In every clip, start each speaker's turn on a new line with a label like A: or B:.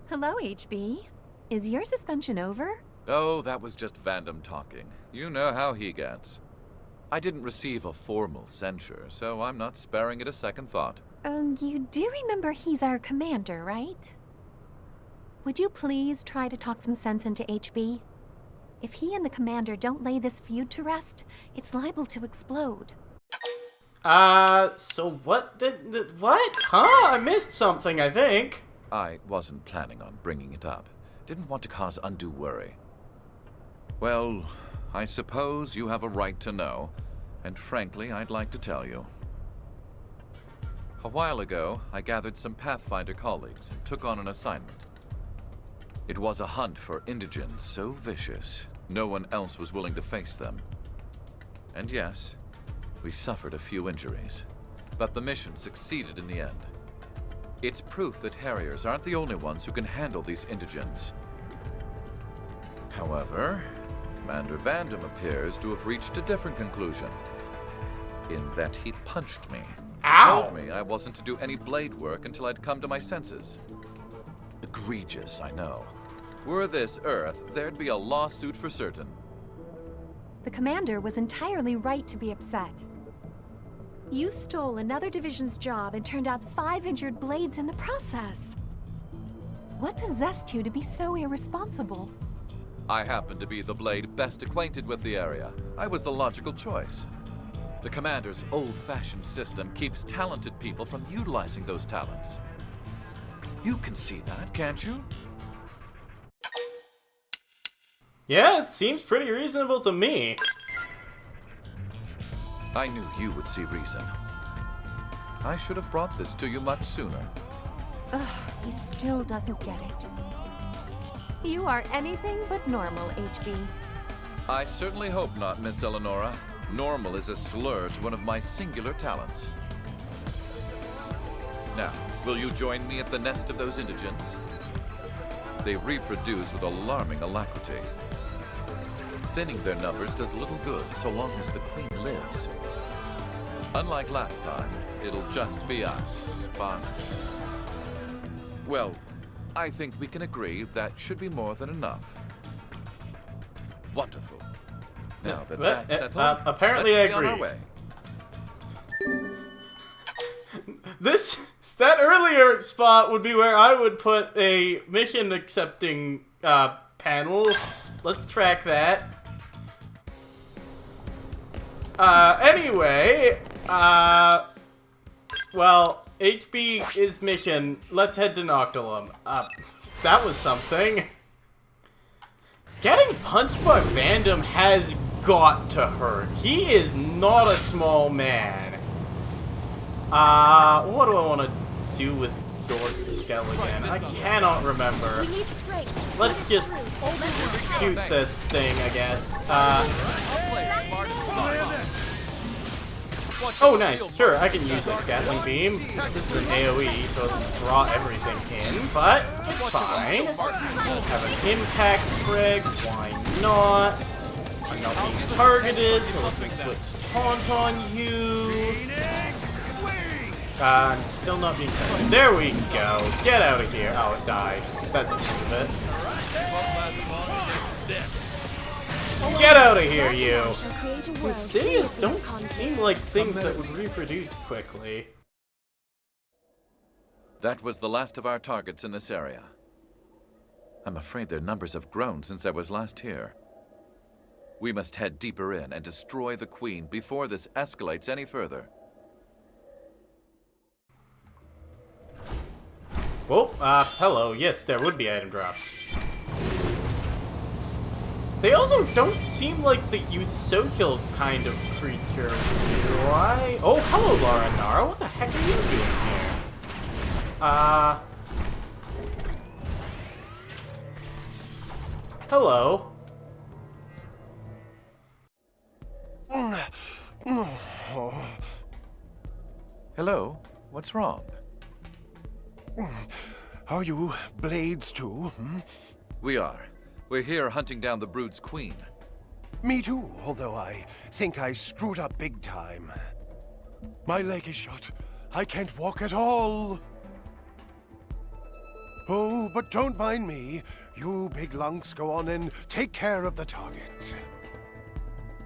A: Hello, HB. Is your suspension over?
B: Oh, that was just Vandam talking. You know how he gets. I didn't receive a formal censure, so I'm not sparing it a second thought.
A: You do remember he's our commander, right? Would you please try to talk some sense into HB? If he and the commander don't lay this feud to rest, it's liable to explode.
C: So what what? Huh? I missed something, I think.
B: I wasn't planning on bringing it up. Didn't want to cause undue worry. Well, I suppose you have a right to know, and frankly, I'd like to tell you. A while ago, I gathered some Pathfinder colleagues and took on an assignment. It was a hunt for indigents so vicious, no one else was willing to face them. And yes, we suffered a few injuries, but the mission succeeded in the end. It's proof that Harriers aren't the only ones who can handle these indigents. However, Commander Vandam appears to have reached a different conclusion, in that he punched me.
C: Ow!
B: Told me I wasn't to do any blade work until I'd come to my senses. Egregious, I know. Were this Earth, there'd be a lawsuit for certain.
A: The commander was entirely right to be upset. You stole another division's job and turned out 5 injured blades in the process. What possessed you to be so irresponsible?
B: I happen to be the blade best acquainted with the area. I was the logical choice. The commander's old-fashioned system keeps talented people from utilizing those talents. You can see that, can't you?
C: Yeah, it seems pretty reasonable to me.
B: I knew you would see reason. I should have brought this to you much sooner.
A: Ugh, he still doesn't get it. You are anything but normal, HB.
B: I certainly hope not, Miss Eleonora. Normal is a slur to one of my singular talents. Now, will you join me at the nest of those indigents? They reproduce with alarming alacrity. Thinning their numbers does little good so long as the queen lives. Unlike last time, it'll just be us, but... Well, I think we can agree that should be more than enough. Wonderful. Now that that's settled,
C: apparently
B: let's
C: I
B: be
C: agree.
B: on our way.
C: That earlier spot would be where I would put a mission accepting panel. Let's track that. Anyway, well, HB is mission. Let's head to Noctilum. That was something. Getting punched by Vandam has got to hurt. He is not a small man. What do I want to do with your skull again? I cannot remember. Let's just shoot this thing, I guess. Oh, nice. Sure, I can use a Gatling Beam. This is an AoE, so it'll draw everything in, but it's fine. Have an Impact Frag, why not? I'm not being targeted, so let's inflict Taunt on you. I'm still not being targeted. There we go. Get out of here. Oh, it died. That's rude of it. Get out of here, you! Insidious don't seem like things that would reproduce quickly.
B: That was the last of our targets in this area. I'm afraid their numbers have grown since I was last here. We must head deeper in and destroy the Queen before this escalates any further.
C: Oh, hello. Yes, there would be item drops. They also don't seem like the Yusokil kind of creature, do I? Oh, hello, Laura Nara. What the heck are you doing here? Hello.
B: Hello? What's wrong?
D: Are you blades too?
B: We are. We're here hunting down the Brood's queen.
D: Me too, although I think I screwed up big time. My leg is shot. I can't walk at all. Oh, but don't mind me. You big lunks go on and take care of the target.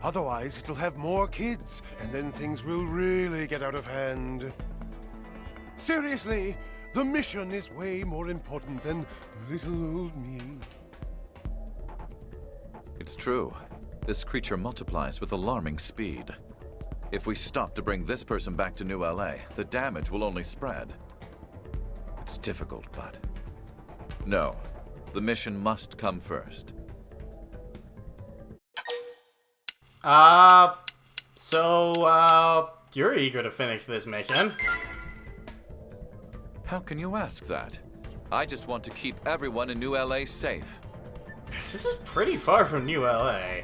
D: Otherwise, it'll have more kids, and then things will really get out of hand. Seriously, the mission is way more important than little old me.
B: It's true. This creature multiplies with alarming speed. If we stop to bring this person back to New LA, the damage will only spread. It's difficult, but... No. The mission must come first.
C: You're eager to finish this mission.
B: How can you ask that? I just want to keep everyone in New LA safe.
C: This is pretty far from New LA.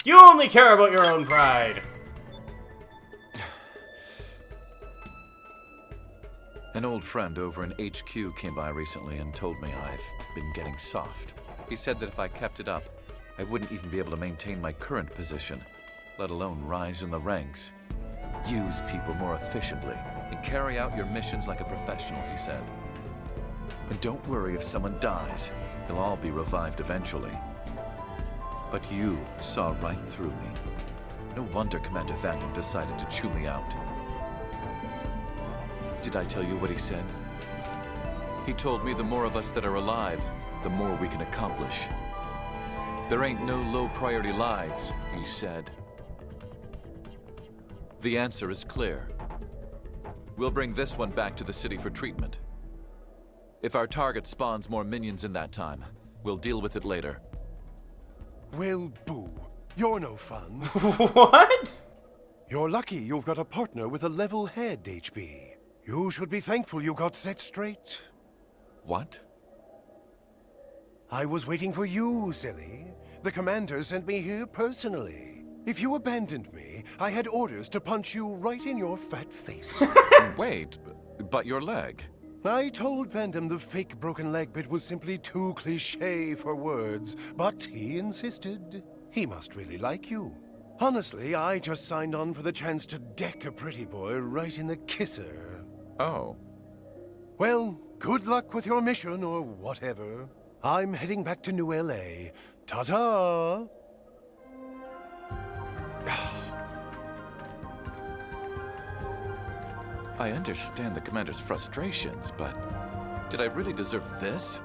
C: You only care about your own pride.
B: An old friend over in HQ came by recently and told me I've been getting soft. He said that if I kept it up, I wouldn't even be able to maintain my current position, let alone rise in the ranks. Use people more efficiently and carry out your missions like a professional, he said. And don't worry if someone dies. They'll all be revived eventually. But you saw right through me. No wonder Commander Vandam decided to chew me out. Did I tell you what he said? He told me the more of us that are alive, the more we can accomplish. There ain't no low-priority lives, he said. The answer is clear. We'll bring this one back to the city for treatment. If our target spawns more minions in that time, we'll deal with it later.
D: Well, boo. You're no fun.
C: What?
D: You're lucky you've got a partner with a level head, HB. You should be thankful you got set straight.
B: What?
D: I was waiting for you, silly. The commander sent me here personally. If you abandoned me, I had orders to punch you right in your fat face.
B: Wait, but your leg?
D: I told Vandam the fake broken leg bit was simply too cliché for words, but he insisted. He must really like you. Honestly, I just signed on for the chance to deck a pretty boy right in the kisser.
B: Oh.
D: Well, good luck with your mission or whatever. I'm heading back to New LA. Ta-ta!
B: I understand the commander's frustrations, but did I really deserve this?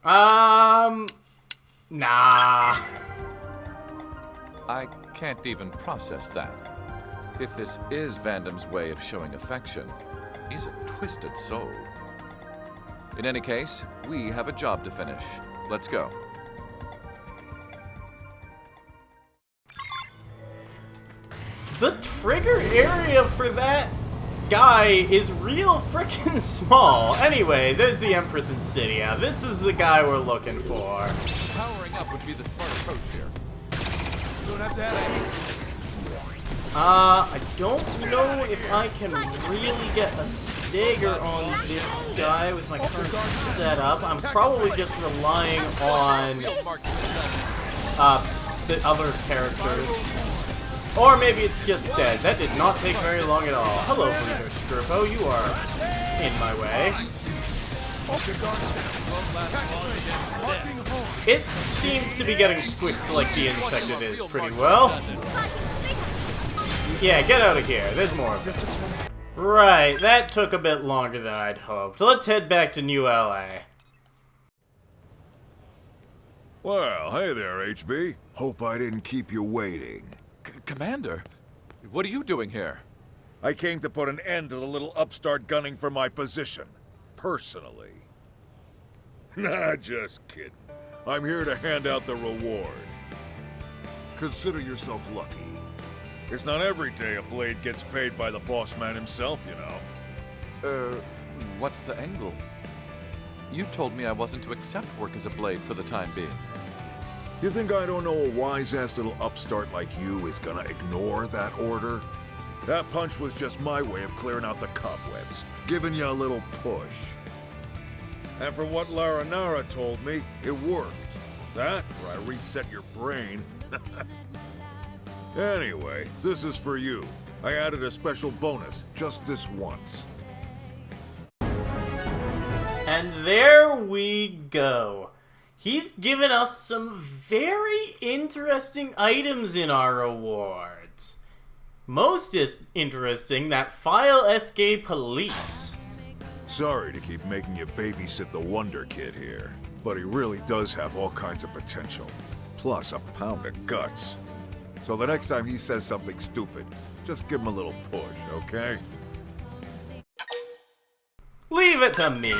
C: Nah.
B: I can't even process that. If this is Vandam's way of showing affection, he's a twisted soul. In any case, we have a job to finish. Let's go.
C: The trigger area for that guy is real frickin' small. Anyway, there's the Empress Insidia. This is the guy we're looking for.
B: Powering up would be the smart approach here.
E: Don't have to have
C: I don't know if I can really get a stagger on this guy with my current setup. I'm probably just relying on the other characters. Or maybe it's just dead. That did not take very long at all. Hello, Breather Scurpo. You are in my way. It seems to be getting squiffed like the insect it is pretty well. Yeah, get out of here. There's more of this. Right, that took a bit longer than I'd hoped. Let's head back to New LA.
E: Well, hey there, HB. Hope I didn't keep you waiting.
B: Commander, what are you doing here?
E: I came to put an end to the little upstart gunning for my position. Personally. Nah, just kidding. I'm here to hand out the reward. Consider yourself lucky. It's not every day a blade gets paid by the boss man himself, you know.
B: What's the angle? You told me I wasn't to accept work as a blade for the time being.
E: You think I don't know a wise-ass little upstart like you is gonna ignore that order? That punch was just my way of clearing out the cobwebs, giving you a little push. And from what Laranara told me, it worked. That, or I reset your brain. Anyway, this is for you. I added a special bonus just this once.
C: And there we go. He's given us some very interesting items in our rewards. Most interesting, that File SK Police.
E: Sorry to keep making you babysit the Wonder Kid here, but he really does have all kinds of potential. Plus a pound of guts. So the next time he says something stupid, just give him a little push, okay?
C: Leave it to me.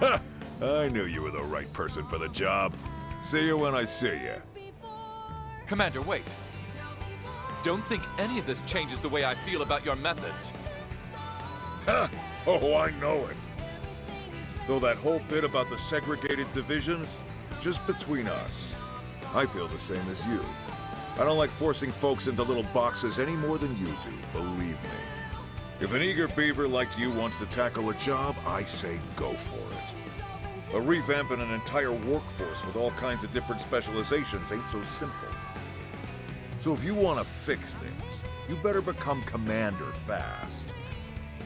E: Ha! I knew you were the right person for the job. See you when I see you.
B: Commander, wait. Don't think any of this changes the way I feel about your methods.
E: Ha! Oh, I know it. Though that whole bit about the segregated divisions, just between us. I feel the same as you. I don't like forcing folks into little boxes any more than you do, believe me. If an eager beaver like you wants to tackle a job, I say go for it. Revamping an entire workforce with all kinds of different specializations ain't so simple. So if you want to fix things, you better become commander fast.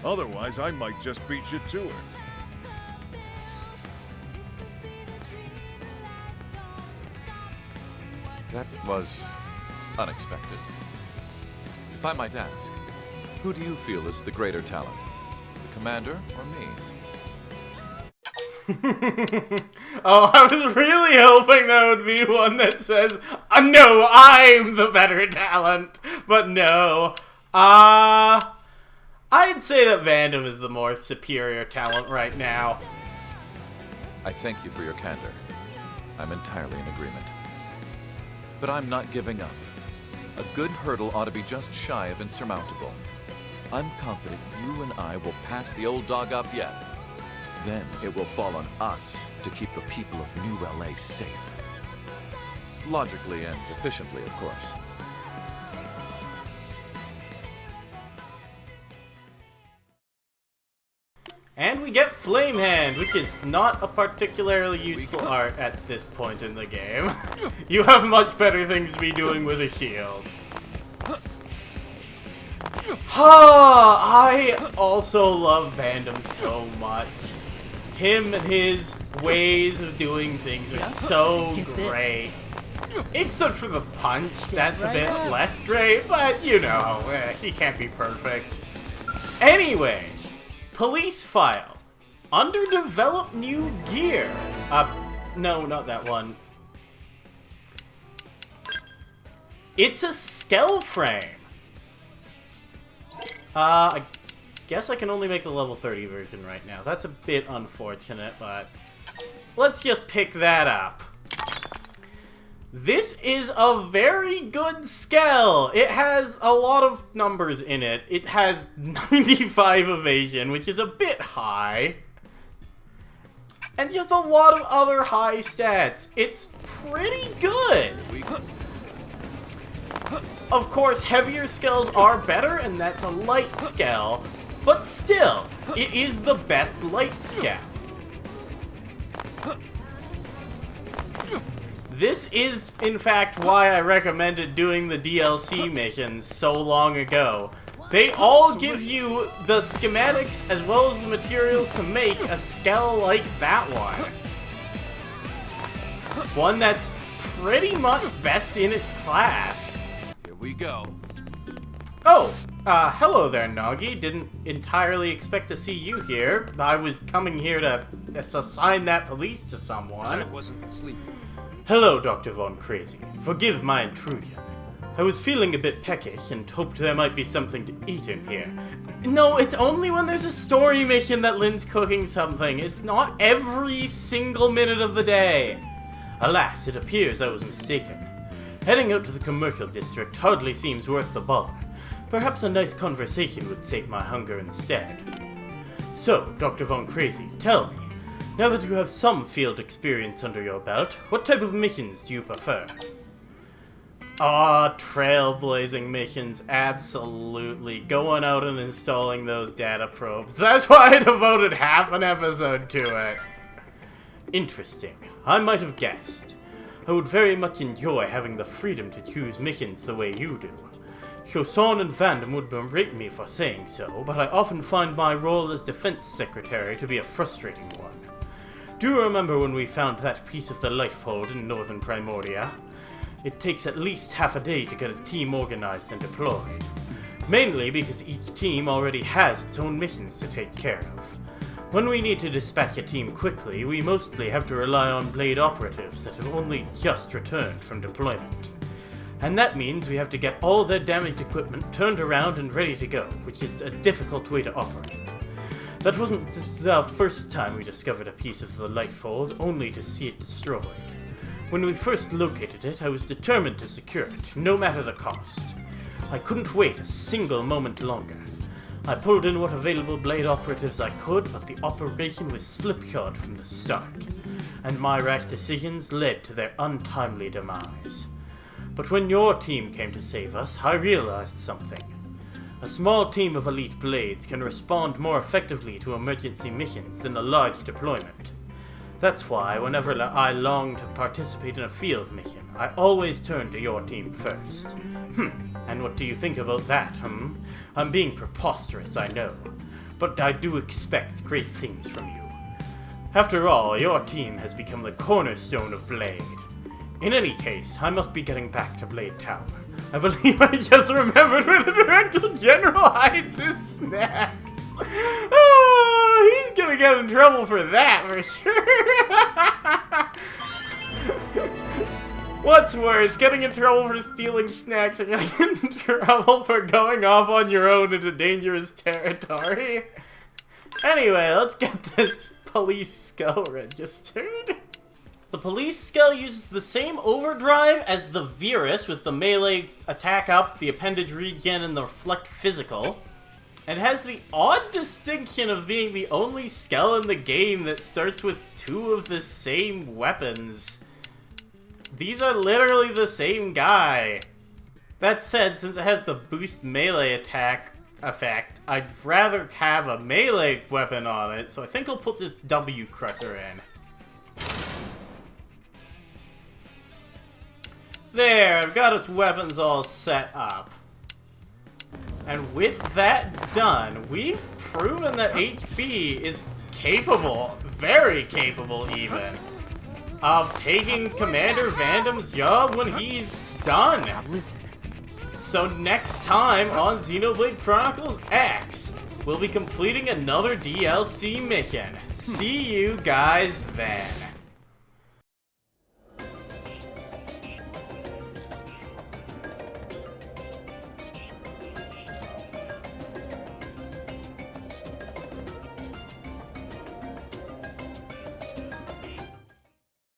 E: Otherwise, I might just beat you to it.
B: That was unexpected. If I might ask, who do you feel is the greater talent? The commander or me?
C: Oh, I was really hoping that would be one that says, no, I'm the better talent. But no. I'd say that Vandom is the more superior talent right now.
B: I thank you for your candor. I'm entirely in agreement. But I'm not giving up. A good hurdle ought to be just shy of insurmountable. I'm confident you and I will pass the old dog up yet. Then it will fall on us to keep the people of New LA safe. Logically and efficiently, of course.
C: And we get Flame Hand, which is not a particularly useful art at this point in the game. You have much better things to be doing with a shield. I also love Vandom so much. Him and his ways of doing things are so great. Except for the punch, that's a bit less great, but you know, he can't be perfect. Anyway, police file. Underdeveloped new gear. No, not that one. It's a skell frame. I guess I can only make the level 30 version right now. That's a bit unfortunate, but let's just pick that up. This is a very good skell. It has a lot of numbers in it. It has 95 evasion, which is a bit high. And just a lot of other high stats. It's pretty good. Of course, heavier skells are better, and that's a light skell. But still, it is the best light skell. This is, in fact, why I recommended doing the DLC missions so long ago. They all give you the schematics as well as the materials to make a skell like that one. One that's pretty much best in its class.
B: Here we go.
C: Oh, hello there, Noggy. Didn't entirely expect to see you here. I was coming here to assign that police to someone.
F: I wasn't asleep.
C: Hello, Dr. Von Crazy. Forgive my intrusion. I was feeling a bit peckish and hoped there might be something to eat in here. No, it's only when there's a story mission that Lynn's cooking something. It's not every single minute of the day. Alas, it appears I was mistaken. Heading out to the commercial district hardly seems worth the bother. Perhaps a nice conversation would sate my hunger instead. So, Dr. Von Crazy, tell me, now that you have some field experience under your belt, what type of missions do you prefer? Trailblazing missions, absolutely. Going out and installing those data probes. That's why I devoted half an episode to it. Interesting. I might have guessed. I would very much enjoy having the freedom to choose missions the way you do. Choson and Vandam would berate me for saying so, but I often find my role as Defense Secretary to be a frustrating one. Do you remember when we found that piece of the Lifehold in northern Primoria? It takes at least half a day to get a team organized and deployed. Mainly because each team already has its own missions to take care of. When we need to dispatch a team quickly, we mostly have to rely on Blade operatives that have only just returned from deployment. And that means we have to get all their damaged equipment turned around and ready to go, which is a difficult way to operate. That wasn't the first time we discovered a piece of the Lifehold, only to see it destroyed. When we first located it, I was determined to secure it, no matter the cost. I couldn't wait a single moment longer. I pulled in what available Blade operatives I could, but the operation was slipshod from the start, and my rash decisions led to their untimely demise. But when your team came to save us, I realized something. A small team of elite Blades can respond more effectively to emergency missions than a large deployment. That's why, whenever I long to participate in a field mission, I always turn to your team first. And what do you think about that, I'm being preposterous, I know, but I do expect great things from you. After all, your team has become the cornerstone of Blade. In any case, I must be getting back to Blade Tower. I believe I just remembered where the Director General hides his snacks. Oh, he's gonna get in trouble for that for sure. What's worse, getting in trouble for stealing snacks or getting in trouble for going off on your own into dangerous territory? Anyway, let's get this police skull registered. The police skull uses the same overdrive as the Virus with the melee attack up, the appendage regen, and the reflect physical. And has the odd distinction of being the only skull in the game that starts with 2 of the same weapons. These are literally the same guy. That said, since it has the boost melee attack effect, I'd rather have a melee weapon on it, so I think I'll put this W Crusher in. There, I've got its weapons all set up. And with that done, we've proven that HB is capable, very capable even, of taking Commander Vandam's job when he's done.
F: Listen.
C: So next time on Xenoblade Chronicles X, we'll be completing another DLC mission. See you guys then.